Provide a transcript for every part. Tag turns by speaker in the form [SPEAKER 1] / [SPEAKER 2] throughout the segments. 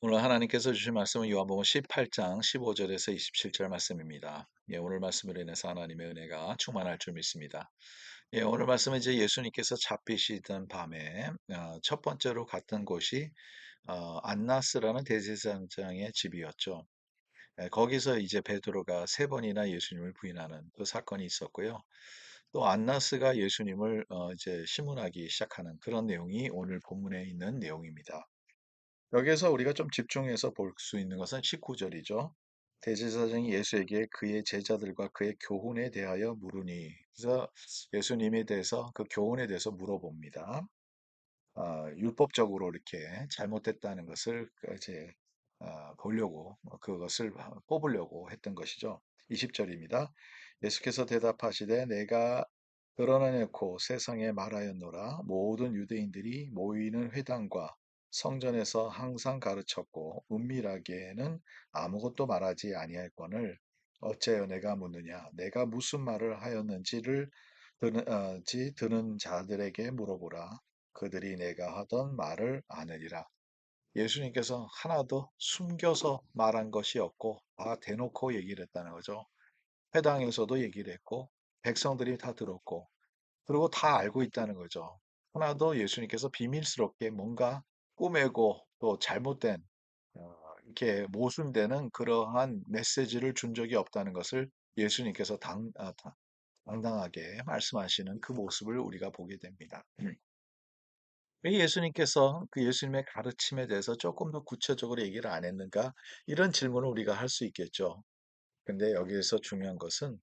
[SPEAKER 1] 오늘 하나님께서 주신 말씀은 요한복음 18장 15절에서 27절 말씀입니다. 오늘 말씀을 인해서 하나님의 은혜가 충만할 줄 믿습니다. 오늘 말씀은 이제 예수님께서 잡히시던 밤에 첫 번째로 갔던 곳이 안나스라는 대제사장의 집이었죠. 거기서 이제 베드로가 세 번이나 예수님을 부인하는 그 사건이 있었고요. 또 안나스가 예수님을 이제 시문하기 시작하는 그런 내용이 오늘 본문에 있는 내용입니다. 여기에서 우리가 좀 집중해서 볼 수 있는 것은 19절이죠. 대제사장이 예수에게 그의 제자들과 그의 교훈에 대하여 물으니, 그래서 예수님에 대해서 그 교훈에 대해서 물어봅니다. 율법적으로 이렇게 잘못됐다는 것을 이제 보려고 그것을 뽑으려고 했던 것이죠. 20절입니다. 예수께서 대답하시되 내가 드러내놓고 세상에 말하였노라. 모든 유대인들이 모이는 회당과 성전에서 항상 가르쳤고 은밀하게는 아무것도 말하지 아니할거늘 어째여 내가 묻느냐. 내가 무슨 말을 하였는지를 드는 자들에게 물어보라. 그들이 내가 하던 말을 아느니라. 예수님께서 하나도 숨겨서 말한 것이 없고 다 대놓고 얘기를 했다는 거죠. 회당에서도 얘기를 했고 백성들이 다 들었고 그리고 다 알고 있다는 거죠. 하나도 예수님께서 비밀스럽게 뭔가 꾸매고 또 잘못된 이렇게 모순되는 그러한 메시지를 준 적이 없다는 것을 예수님께서 당당하게 말씀하시는 그 모습을 우리가 보게 됩니다. 왜 예수님께서 그 예수님의 가르침에 대해서 조금 더 구체적으로 얘기를 안 했는가? 이런 질문을 우리가 할 수 있겠죠. 근데 여기에서 중요한 것은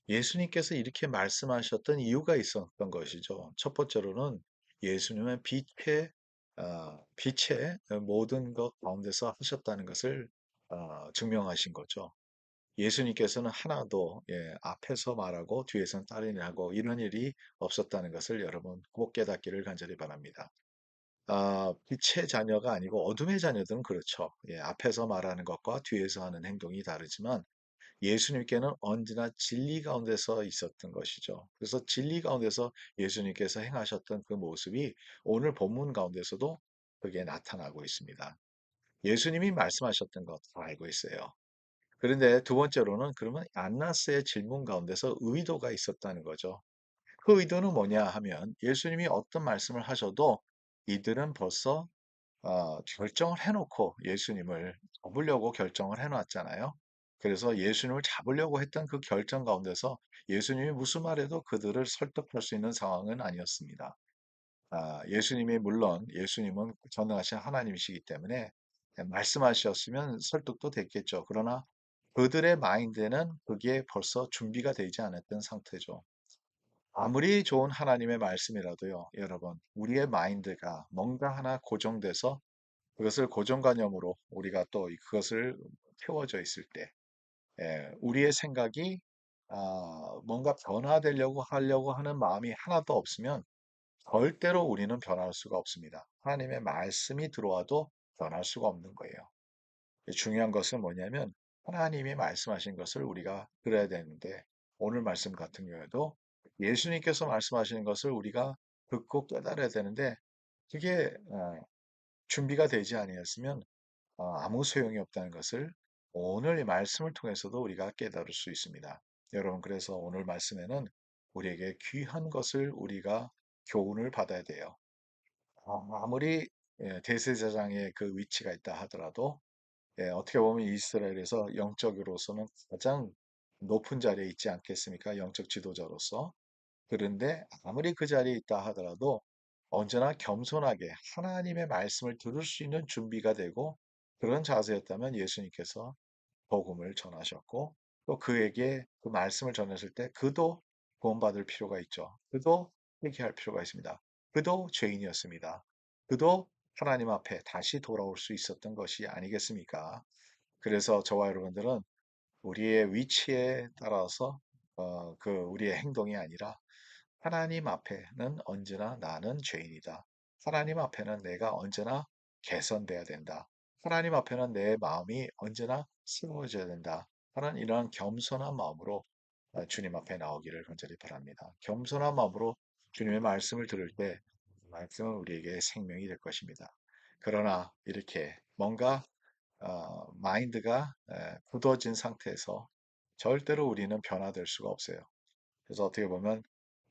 [SPEAKER 1] 예수님께서 이렇게 말씀하셨던 이유가 있었던 것이죠. 첫 번째로는 예수님은 빛의 모든 것 가운데서 하셨다는 것을 증명하신 거죠. 예수님께서는 하나도 앞에서 말하고 뒤에서는 다른 일 하고 이런 일이 없었다는 것을 여러분 꼭 깨닫기를 간절히 바랍니다. 빛의 자녀가 아니고 어둠의 자녀들은 그렇죠. 앞에서 말하는 것과 뒤에서 하는 행동이 다르지만 예수님께는 언제나 진리 가운데서 있었던 것이죠. 그래서 진리 가운데서 예수님께서 행하셨던 그 모습이 오늘 본문 가운데서도 그게 나타나고 있습니다. 예수님이 말씀하셨던 것 다 알고 있어요. 그런데 두 번째로는 그러면 안나스의 질문 가운데서 의도가 있었다는 거죠. 그 의도는 뭐냐 하면 예수님이 어떤 말씀을 하셔도 이들은 벌써 결정을 해놓고 예수님을 잡으려고 결정을 해놨잖아요. 그래서 예수님을 잡으려고 했던 그 결정 가운데서 예수님이 무슨 말해도 그들을 설득할 수 있는 상황은 아니었습니다. 예수님이 물론 예수님은 전능하신 하나님이시기 때문에 말씀하셨으면 설득도 됐겠죠. 그러나 그들의 마인드는 그게 벌써 준비가 되지 않았던 상태죠. 아무리 좋은 하나님의 말씀이라도요, 여러분, 우리의 마인드가 뭔가 하나 고정돼서 그것을 고정관념으로 우리가 또 그것을 태워져 있을 때, 우리의 생각이 뭔가 변화되려고 하려고 하는 마음이 하나도 없으면 절대로 우리는 변할 수가 없습니다. 하나님의 말씀이 들어와도 변할 수가 없는 거예요. 중요한 것은 뭐냐면 하나님이 말씀하신 것을 우리가 들어야 되는데 오늘 말씀 같은 경우에도 예수님께서 말씀하시는 것을 우리가 듣고 깨달아야 되는데 그게 준비가 되지 아니었으면 아무 소용이 없다는 것을 오늘 이 말씀을 통해서도 우리가 깨달을 수 있습니다. 여러분, 그래서 오늘 말씀에는 우리에게 귀한 것을 우리가 교훈을 받아야 돼요. 아무리 대제사장의 그 위치가 있다 하더라도 어떻게 보면 이스라엘에서 영적으로서는 가장 높은 자리에 있지 않겠습니까? 영적 지도자로서. 그런데 아무리 그 자리에 있다 하더라도 언제나 겸손하게 하나님의 말씀을 들을 수 있는 준비가 되고 그런 자세였다면 예수님께서 복음을 전하셨고 또 그에게 그 말씀을 전했을 때 그도 구원받을 필요가 있죠. 그도 회개할 필요가 있습니다. 그도 죄인이었습니다. 그도 하나님 앞에 다시 돌아올 수 있었던 것이 아니겠습니까? 그래서 저와 여러분들은 우리의 위치에 따라서 우리의 행동이 아니라 하나님 앞에는 언제나 나는 죄인이다. 하나님 앞에는 내가 언제나 개선돼야 된다. 하나님 앞에는 내 마음이 언제나 새로워져야 된다. 하는 이러한 겸손한 마음으로 주님 앞에 나오기를 간절히 바랍니다. 겸손한 마음으로 주님의 말씀을 들을 때 말씀은 우리에게 생명이 될 것입니다. 그러나 이렇게 뭔가 마인드가 굳어진 상태에서 절대로 우리는 변화될 수가 없어요. 그래서 어떻게 보면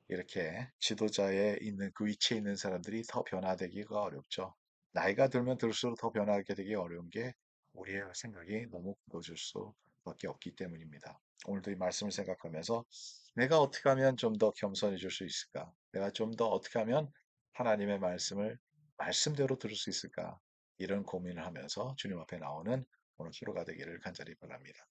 [SPEAKER 1] 이렇게 지도자에 있는 그 위치에 있는 사람들이 더 변화되기가 어렵죠. 나이가 들면 들수록 더 변화하게 되기 어려운 게 우리의 생각이 너무 굳어질 수밖에 없기 때문입니다. 오늘도 이 말씀을 생각하면서 내가 어떻게 하면 좀 더 겸손해질 수 있을까? 내가 좀 더 어떻게 하면 하나님의 말씀을 말씀대로 들을 수 있을까? 이런 고민을 하면서 주님 앞에 나오는 오늘 하루가 되기를 간절히 바랍니다.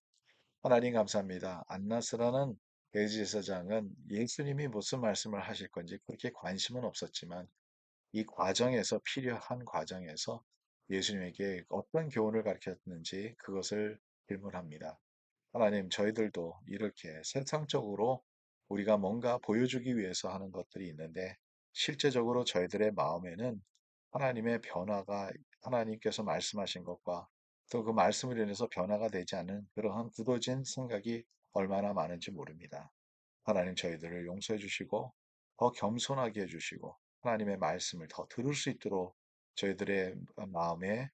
[SPEAKER 1] 하나님 감사합니다. 안나스라는 대제사장은 예수님이 무슨 말씀을 하실 건지 그렇게 관심은 없었지만 이 과정에서 필요한 과정에서 예수님에게 어떤 교훈을 가르쳤는지 그것을 질문합니다. 하나님, 저희들도 이렇게 세상적으로 우리가 뭔가 보여주기 위해서 하는 것들이 있는데 실제적으로 저희들의 마음에는 하나님의 변화가 하나님께서 말씀하신 것과 또 그 말씀을 인해서 변화가 되지 않은 그러한 굳어진 생각이 얼마나 많은지 모릅니다. 하나님 저희들을 용서해 주시고 더 겸손하게 해 주시고 하나님의 말씀을 더 들을 수 있도록 저희들의 마음의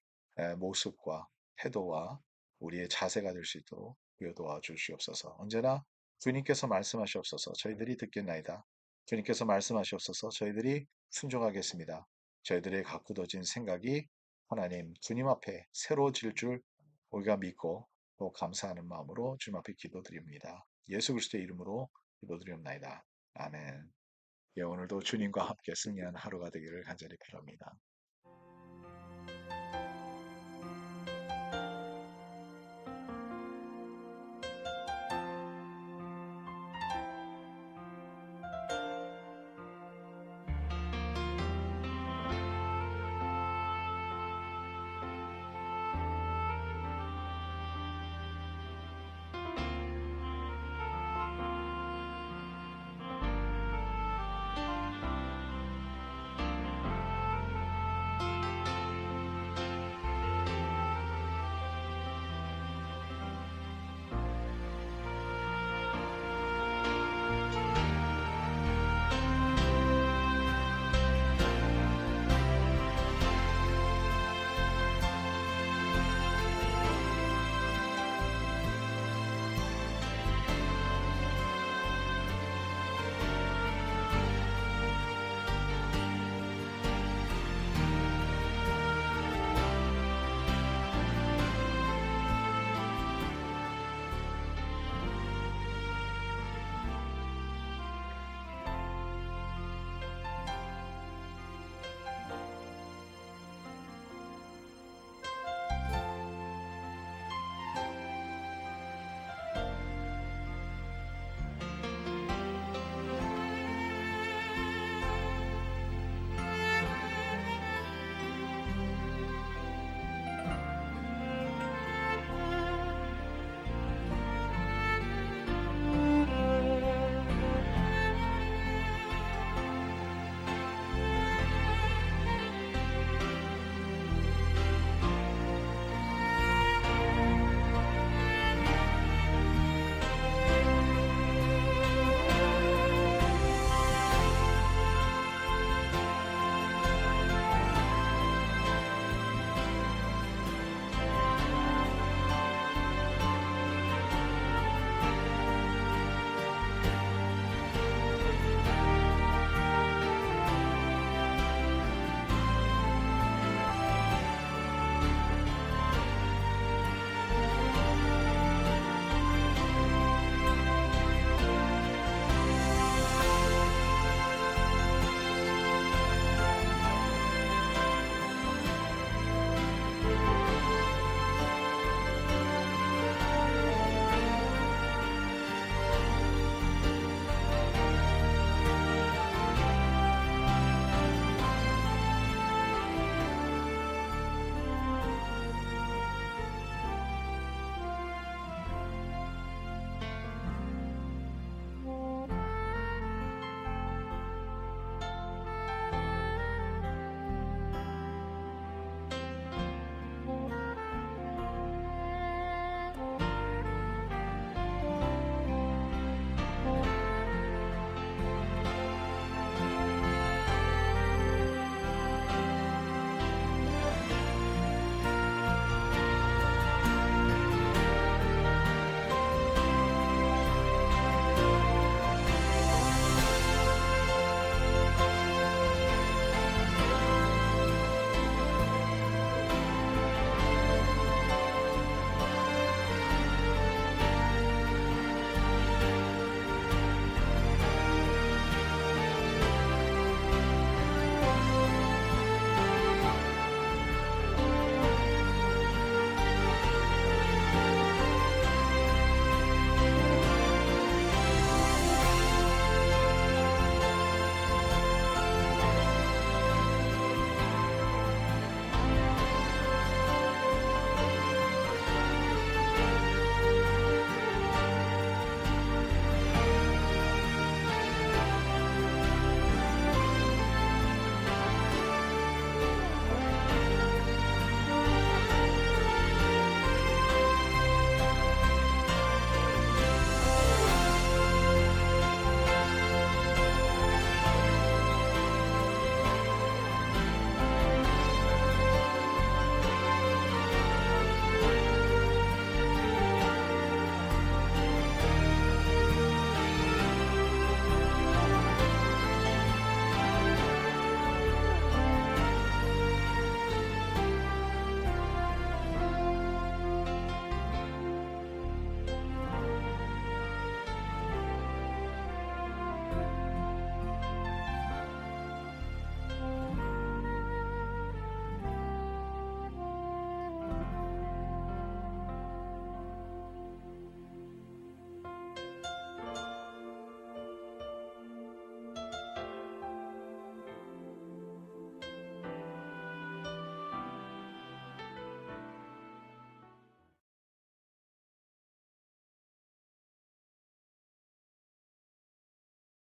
[SPEAKER 1] 모습과 태도와 우리의 자세가 될 수 있도록 도와 주시옵소서. 언제나 주님께서 말씀하시옵소서. 저희들이 듣겠나이다. 주님께서 말씀하시옵소서. 저희들이 순종하겠습니다. 저희들의 가꾸어진 생각이 하나님 주님 앞에 새로워질 줄 우리가 믿고 또 감사하는 마음으로 주님 앞에 기도드립니다. 예수 그리스도의 이름으로 기도드리옵나이다. 아멘. 예, 오늘도 주님과 함께 승리하는 하루가 되기를 간절히 바랍니다.